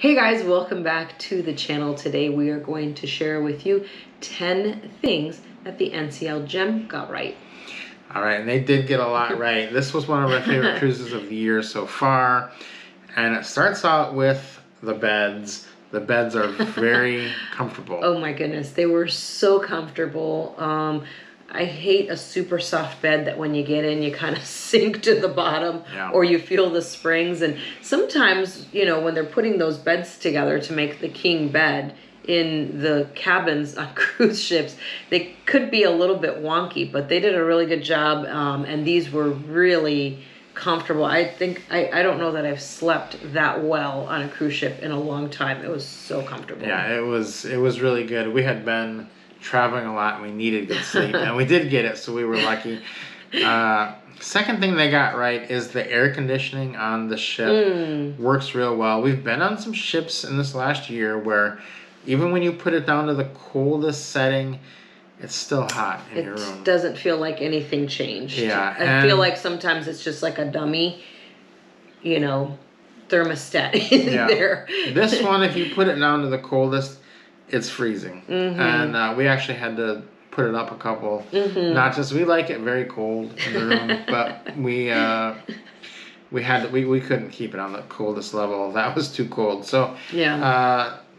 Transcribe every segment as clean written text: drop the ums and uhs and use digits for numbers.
Hey guys, welcome back to the channel. Today we are going to share with you 10 things that the NCL Gem got right. All right, and they did get a lot right. This was one of our favorite cruises of the year so far. And it starts out with the beds. The beds are very comfortable. Oh my goodness, they were so comfortable. I hate a super soft bed that when you get in, you kind of sink to the bottom, or you feel the springs. And sometimes, you know, when they're putting those beds together to make the king bed in the cabins on cruise ships, they could be a little bit wonky, but they did a really good job. And these were really comfortable. I think, I don't know that I've slept that well on a cruise ship in a long time. It was so comfortable. Yeah, it was really good. We had been traveling a lot and we needed good sleep, and we did get it, so we were lucky. Second thing they got right is the air conditioning on the ship works real well. We've been on some ships in this last year where even when you put it down to the coldest setting, it's still hot in your room. It doesn't feel like anything changed. Yeah, I feel like sometimes it's just like a dummy, you know, thermostat in there. This one, if you put it down to the coldest, it's freezing. And we actually had to put it up a couple notches. We like it very cold in the room, but we couldn't keep it on the coldest level. That was too cold. So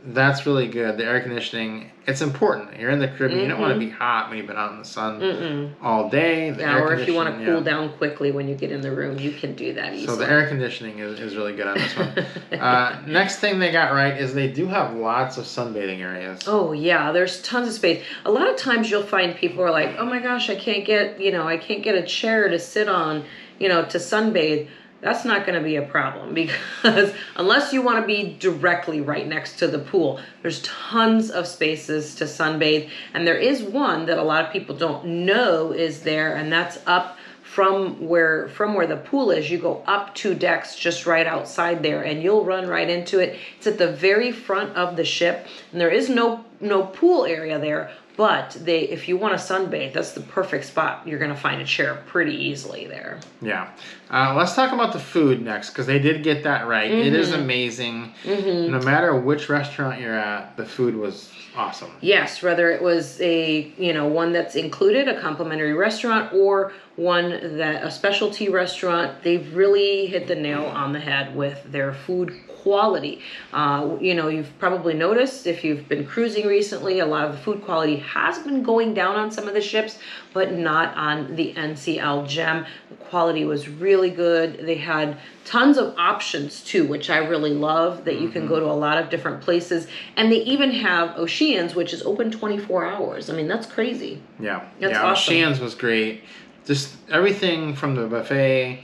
that's really good. The air conditioning, it's important. You're in the Caribbean. You don't want to be hot when you've been out in the sun all day. Or if you want to cool down quickly when you get in the room, you can do that easily. So the air conditioning is really good on this one. Next thing they got right is they do have lots of sunbathing areas. Oh yeah, there's tons of space. A lot of times you'll find people are like, oh my gosh, I can't get a chair to sit on, to sunbathe. That's not going to be a problem, because unless you want to be directly right next to the pool, there's tons of spaces to sunbathe. And there is one that a lot of people don't know is there, and that's up from where the pool is. You go up 2 decks just right outside there, and you'll run right into it. It's at the very front of the ship, and there is no pool area there. But if you want to sunbathe, that's the perfect spot. You're going to find a chair pretty easily there. Yeah. Let's talk about the food next, because they did get that right. It is amazing. No matter which restaurant you're at, the food was awesome. Yes, whether it was one that's included, a complimentary restaurant, or a specialty restaurant, they've really hit the nail on the head with their food quality. You've probably noticed if you've been cruising recently, a lot of the food quality has been going down on some of the ships, but not on the NCL Gem. The quality was really good. They had tons of options too, which I really love, that you can go to a lot of different places. And they even have Oceans, which is open 24 hours. I mean, that's crazy. Yeah. That's awesome. Oceans was great. Just everything from the buffet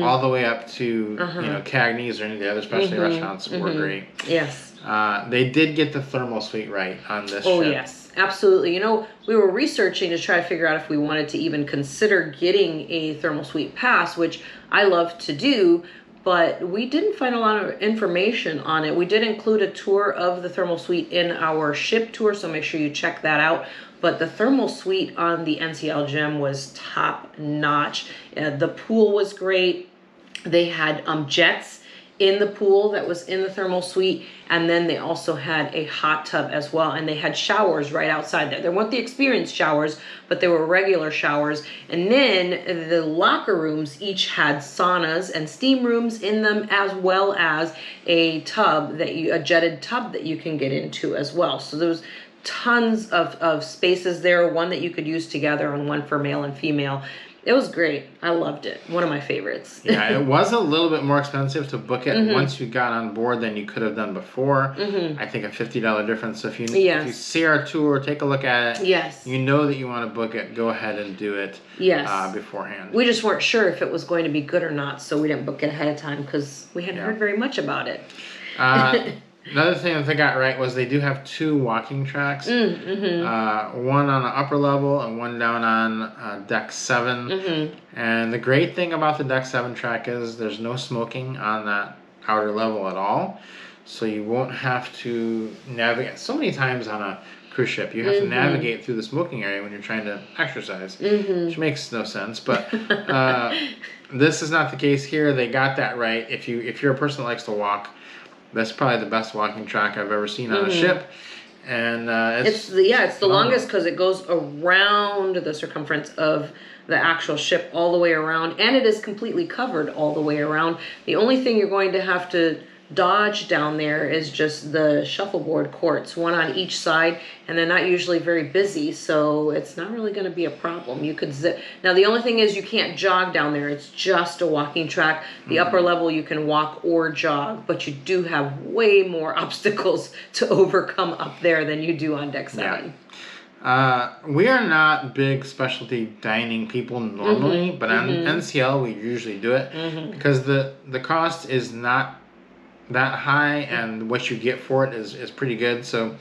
all the way up to Cagneys or any of the other specialty restaurants were great. Yes. They did get the thermal suite right on this ship. Oh yes, absolutely. We were researching to try to figure out if we wanted to even consider getting a thermal suite pass, which I love to do, but we didn't find a lot of information on it. We did include a tour of the thermal suite in our ship tour, so make sure you check that out. But the thermal suite on the NCL Gem was top notch. The pool was great. They had jets in the pool that was in the thermal suite, and then they also had a hot tub as well, and they had showers right outside there. They weren't the experienced showers, but they were regular showers. And then the locker rooms each had saunas and steam rooms in them, as well as a jetted tub that you can get into as well. So there was tons of spaces there, one that you could use together and one for male and female. It was great. I loved it. One of my favorites. Yeah, it was a little bit more expensive to book it once you got on board than you could have done before. I think a $50 difference. So if you see our tour, take a look at it. You know that you want to book it, go ahead and do it beforehand. We just weren't sure if it was going to be good or not, so we didn't book it ahead of time because we hadn't heard very much about it. Another thing that they got right was they do have 2 walking tracks. One on the upper level and one down on deck 7. And the great thing about the deck 7 track is there's no smoking on that outer level at all. So you won't have to navigate. So many times on a cruise ship, you have to navigate through the smoking area when you're trying to exercise, which makes no sense. But this is not the case here. They got that right. If you're a person that likes to walk, That's probably the best walking track I've ever seen on a ship. And it's the longest because it goes around the circumference of the actual ship all the way around, and it is completely covered all the way around. The only thing you're going to have to dodge down there is just the shuffleboard courts, one on each side, and they're not usually very busy, so it's not really going to be a problem. You could zip. Now the only thing is you can't jog down there. It's just a walking track. The upper level you can walk or jog, but you do have way more obstacles to overcome up there than you do on deck 7. We are not big specialty dining people normally, but on NCL we usually do it because the cost is not that high, and what you get for it is pretty good. So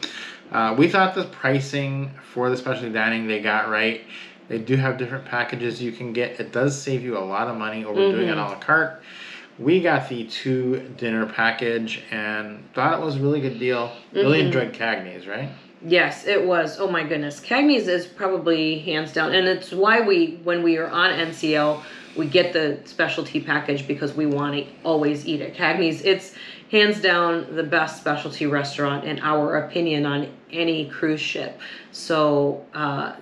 we thought the pricing for the specialty dining they got right. They do have different packages you can get. It does save you a lot of money over doing it a la carte. We got the 2 dinner package and thought it was a really good deal. Really enjoyed Cagneys, right? Yes, it was. Oh my goodness. Cagneys is probably hands down, and it's why when we are on NCL, we get the specialty package because we want to always eat at Cagneys. It's hands down the best specialty restaurant in our opinion on any cruise ship. So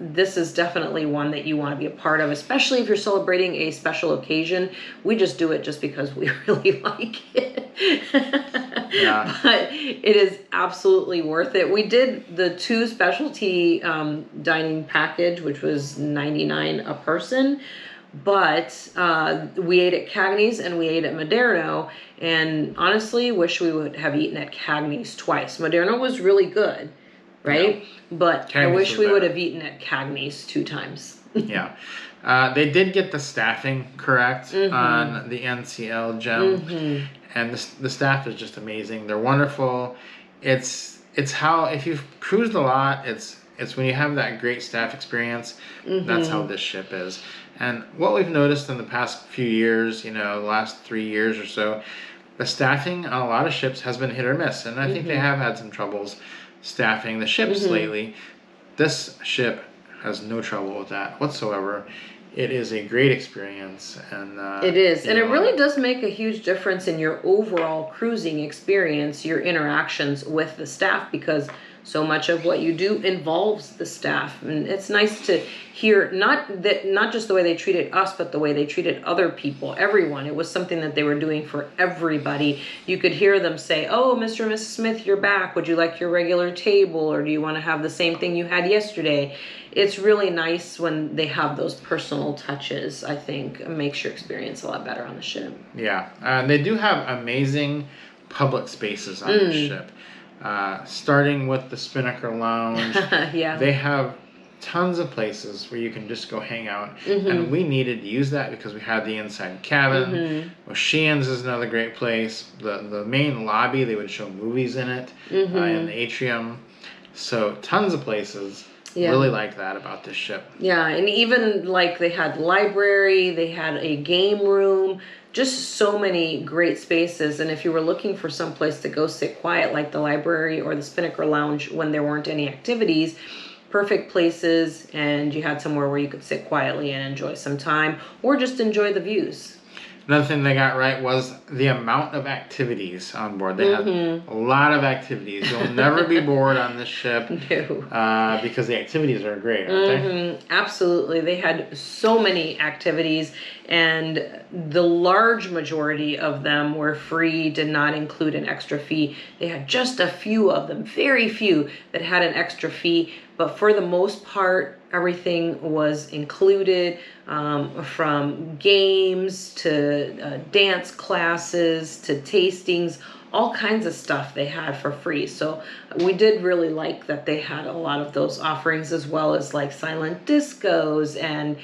this is definitely one that you want to be a part of, especially if you're celebrating a special occasion. We just do it just because we really like it. But it is absolutely worth it. We did the 2 specialty dining package, which was $99 a person. But we ate at Cagneys and we ate at Moderno, and honestly wish we would have eaten at Cagneys twice. Moderno was really good, right? But Cagneys I wish we would have eaten at Cagneys 2 times. They did get the staffing correct on the NCL Gem, and the staff is just amazing. They're wonderful. It's how, if you've cruised a lot, it's when you have that great staff experience. That's how this ship is. And what we've noticed in the past few years, the last 3 years or so, the staffing on a lot of ships has been hit or miss. And I think they have had some troubles staffing the ships lately. This ship has no trouble with that whatsoever. It is a great experience. And it is. And it really does make a huge difference in your overall cruising experience, your interactions with the staff, because so much of what you do involves the staff, and it's nice to hear not just the way they treated us, but the way they treated other people, everyone. It was something that they were doing for everybody. You could hear them say, "Oh, Mr. and Mrs. Smith, you're back. Would you like your regular table, or do you want to have the same thing you had yesterday?" It's really nice when they have those personal touches. I think it makes your experience a lot better on the ship. Yeah, they do have amazing public spaces on the ship. Starting with the Spinnaker Lounge. They have tons of places where you can just go hang out. And we needed to use that because we had the inside cabin. Oceans is another great place. The main lobby, they would show movies in it, in the atrium. So tons of places. Really like that about this ship. Yeah, and even like they had library, they had a game room, just so many great spaces. And if you were looking for some place to go sit quiet, like the library or the Spinnaker Lounge when there weren't any activities, perfect places, and you had somewhere where you could sit quietly and enjoy some time or just enjoy the views. Another thing they got right was the amount of activities on board. They had a lot of activities. You'll never be bored on this ship. No. Because the activities are great, aren't they? Absolutely. They had so many activities, and the large majority of them were free, did not include an extra fee. They had just a few of them, very few, that had an extra fee. But for the most part, everything was included, from games to dance classes to tastings, all kinds of stuff they had for free. So we did really like that they had a lot of those offerings, as well as like silent discos and,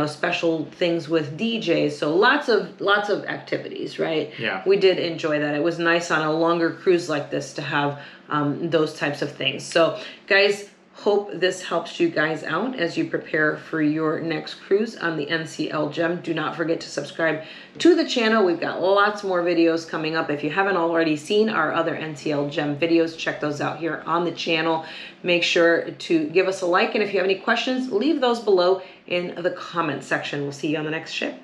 special things with DJs. So lots of activities, right? Yeah. We did enjoy that. It was nice on a longer cruise like this to have those types of things. So guys, hope this helps you guys out as you prepare for your next cruise on the NCL Gem. Do not forget to subscribe to the channel. We've got lots more videos coming up. If you haven't already seen our other NCL Gem videos, check those out here on the channel. Make sure to give us a like, and if you have any questions, leave those below in the comment section. We'll see you on the next ship.